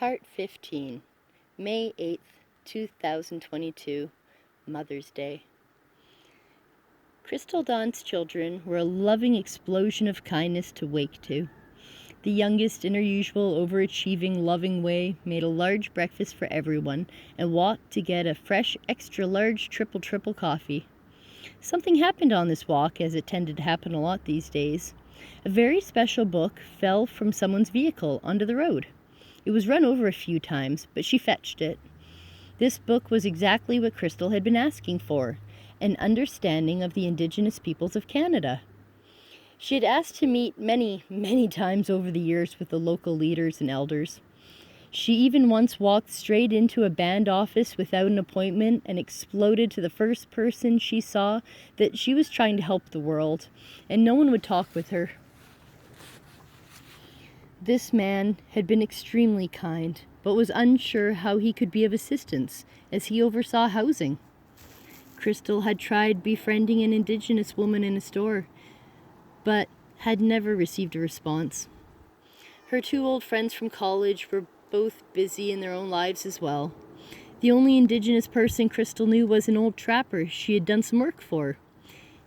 Part 15, May 8th, 2022, Mother's Day. Crystal Dawn's children were a loving explosion of kindness to wake to. The youngest, in her usual overachieving, loving way, made a large breakfast for everyone and walked to get a fresh, extra-large triple coffee. Something happened on this walk, as it tended to happen a lot these days. A very special book fell from someone's vehicle onto the road. It was run over a few times, but she fetched it. This book was exactly what Crystal had been asking for, an understanding of the Indigenous peoples of Canada. She had asked to meet many times over the years with the local leaders and elders. She even once walked straight into a band office without an appointment and exploded to the first person she saw that she was trying to help the world, and no one would talk with her. This man had been extremely kind, but was unsure how he could be of assistance, as he oversaw housing. Crystal had tried befriending an Indigenous woman in a store, but had never received a response. Her two old friends from college were both busy in their own lives as well. The only Indigenous person Crystal knew was an old trapper she had done some work for.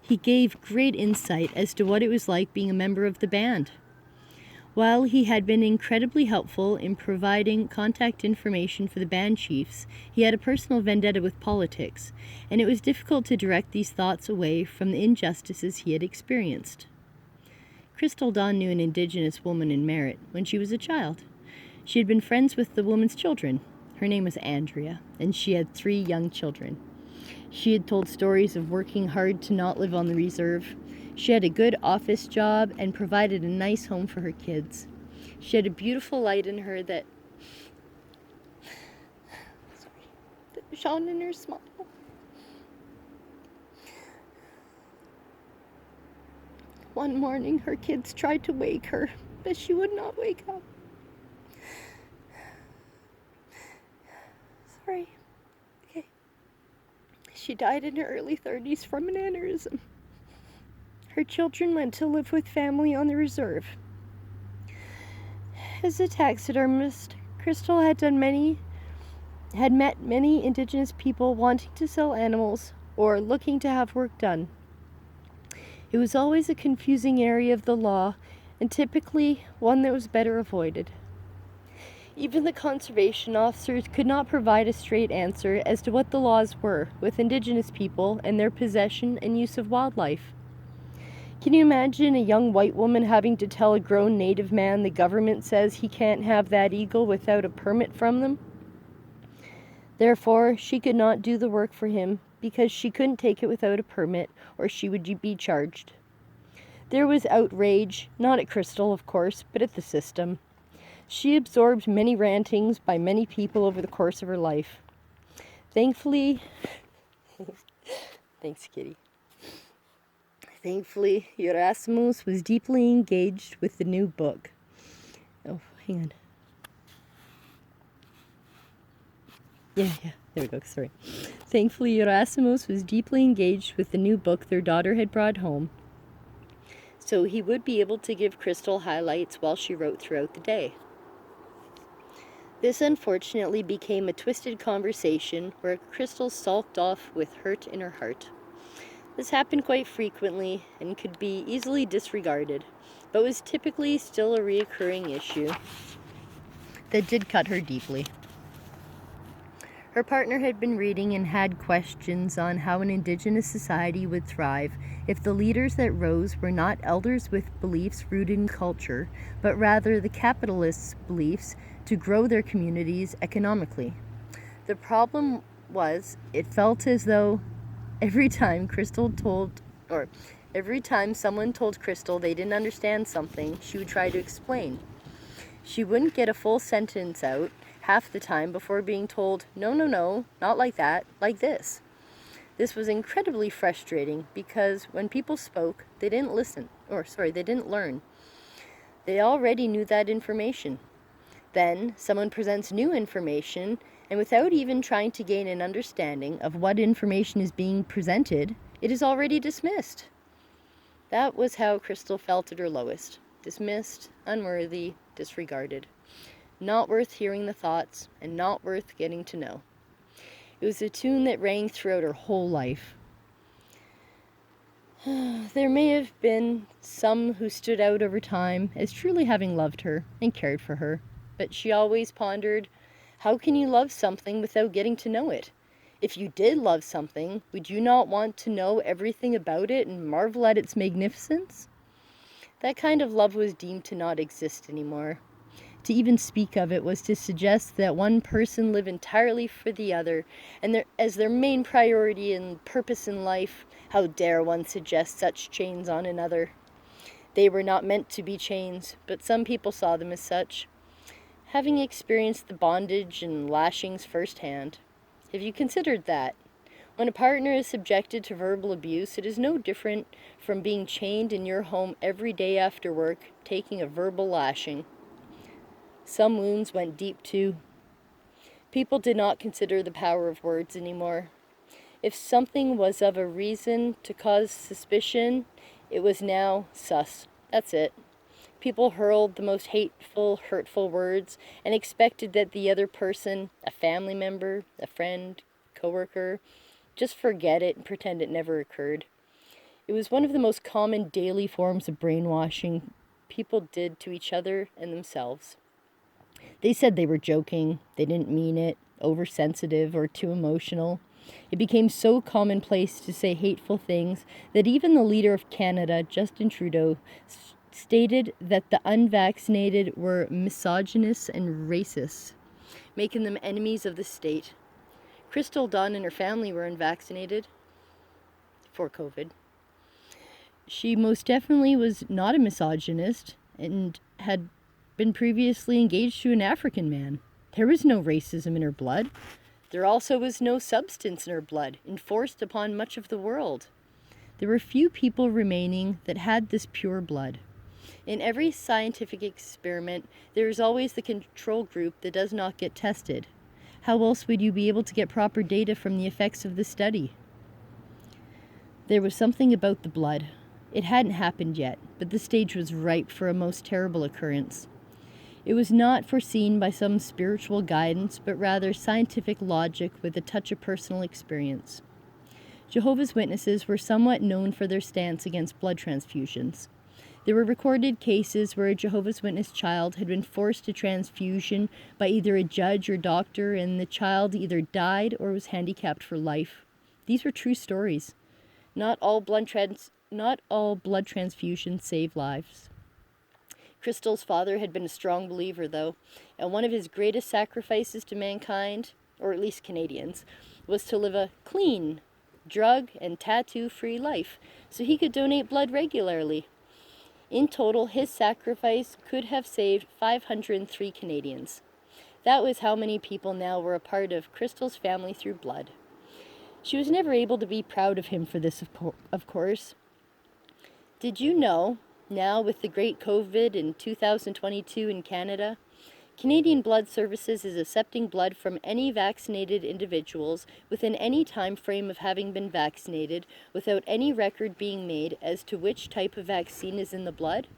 He gave great insight as to what it was like being a member of the band. While he had been incredibly helpful in providing contact information for the band chiefs, he had a personal vendetta with politics, and it was difficult to direct these thoughts away from the injustices he had experienced. Crystal Dawn knew an Indigenous woman in Merritt when she was a child. She had been friends with the woman's children. Her name was Andrea, and she had 3 young children. She had told stories of working hard to not live on the reserve. She had a good office job and provided a nice home for her kids. She had a beautiful light in her that shone in her smile. One morning, her kids tried to wake her, but she would not wake up. Sorry. Okay. She died in her early 30s from an aneurysm. Her children went to live with family on the reserve. As a taxidermist, Crystal had met many Indigenous people wanting to sell animals or looking to have work done. It was always a confusing area of the law, and typically one that was better avoided. Even the conservation officers could not provide a straight answer as to what the laws were with Indigenous people and their possession and use of wildlife. Can you imagine a young white woman having to tell a grown Native man the government says he can't have that eagle without a permit from them? Therefore, she could not do the work for him because she couldn't take it without a permit or she would be charged. There was outrage, not at Crystal, of course, but at the system. She absorbed many rantings by many people over the course of her life. Thankfully, thanks, Kitty. Thankfully, Erasmus was deeply engaged with the new book. Oh, hang on. Yeah, there we go, sorry. Thankfully, Erasmus was deeply engaged with the new book their daughter had brought home, so he would be able to give Crystal highlights while she wrote throughout the day. This unfortunately became a twisted conversation where Crystal sulked off with hurt in her heart. This happened quite frequently and could be easily disregarded, but was typically still a reoccurring issue that did cut her deeply. Her partner had been reading and had questions on how an Indigenous society would thrive if the leaders that rose were not elders with beliefs rooted in culture, but rather the capitalists' beliefs to grow their communities economically. The problem was, it felt as though every time someone told Crystal they didn't understand something, she would try to explain. She wouldn't get a full sentence out half the time before being told, no, not like that, like this. This was incredibly frustrating because when people spoke, they didn't learn. They already knew that information. Then someone presents new information, and without even trying to gain an understanding of what information is being presented, it is already dismissed. That was how Crystal felt at her lowest. Dismissed, unworthy, disregarded. not worth hearing the thoughts, and not worth getting to know. It was a tune that rang throughout her whole life. There may have been some who stood out over time as truly having loved her and cared for her, but she always pondered, how can you love something without getting to know it? If you did love something, would you not want to know everything about it and marvel at its magnificence? That kind of love was deemed to not exist anymore. To even speak of it was to suggest that one person lived entirely for the other, and as their main priority and purpose in life. How dare one suggest such chains on another? They were not meant to be chains, but some people saw them as such, having experienced the bondage and lashings firsthand. Have you considered that? When a partner is subjected to verbal abuse, it is no different from being chained in your home every day after work, taking a verbal lashing. Some wounds went deep too. People did not consider the power of words anymore. If something was of a reason to cause suspicion, it was now sus. That's it. People hurled the most hateful, hurtful words and expected that the other person, a family member, a friend, coworker, just forget it and pretend it never occurred. It was one of the most common daily forms of brainwashing people did to each other and themselves. They said they were joking, they didn't mean it, oversensitive or too emotional. It became so commonplace to say hateful things that even the leader of Canada, Justin Trudeau, stated that the unvaccinated were misogynists and racists, making them enemies of the state. Crystal Dunn and her family were unvaccinated for COVID. She most definitely was not a misogynist and had been previously engaged to an African man. There was no racism in her blood. There also was no substance in her blood, enforced upon much of the world. There were few people remaining that had this pure blood. In every scientific experiment, there is always the control group that does not get tested. How else would you be able to get proper data from the effects of the study? There was something about the blood. It hadn't happened yet, but the stage was ripe for a most terrible occurrence. It was not foreseen by some spiritual guidance, but rather scientific logic with a touch of personal experience. Jehovah's Witnesses were somewhat known for their stance against blood transfusions. There were recorded cases where a Jehovah's Witness child had been forced to transfusion by either a judge or doctor, and the child either died or was handicapped for life. These were true stories. Not all blood transfusions save lives. Crystal's father had been a strong believer, though, and one of his greatest sacrifices to mankind, or at least Canadians, was to live a clean, drug and tattoo-free life so he could donate blood regularly. In total, his sacrifice could have saved 503 Canadians. That was how many people now were a part of Crystal's family through blood. She was never able to be proud of him for this, of course. Did you know, now with the great COVID in 2022 in Canada, Canadian Blood Services is accepting blood from any vaccinated individuals within any time frame of having been vaccinated without any record being made as to which type of vaccine is in the blood?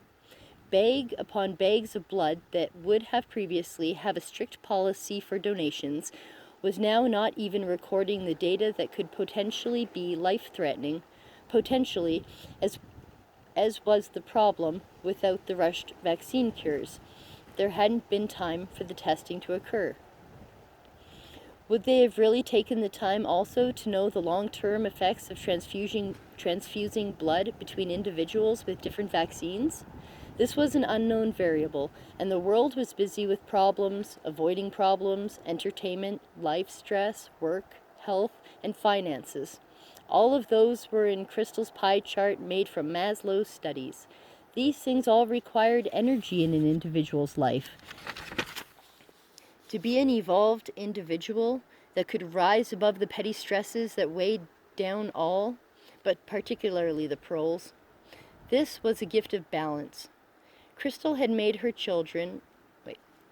Bag upon bags of blood that would have previously have a strict policy for donations was now not even recording the data that could potentially be life-threatening, potentially, as was the problem without the rushed vaccine cures. There hadn't been time for the testing to occur. Would they have really taken the time also to know the long-term effects of transfusing blood between individuals with different vaccines? This was an unknown variable, and the world was busy with problems, avoiding problems, entertainment, life stress, work, health, and finances. All of those were in Crystal's pie chart made from Maslow's studies. These things all required energy in an individual's life. To be an evolved individual that could rise above the petty stresses that weighed down all, but particularly the proles. This was a gift of balance. Crystal had made her children,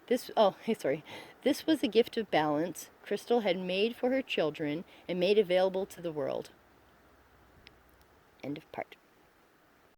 this was a gift of balance Crystal had made for her children and made available to the world. End of part.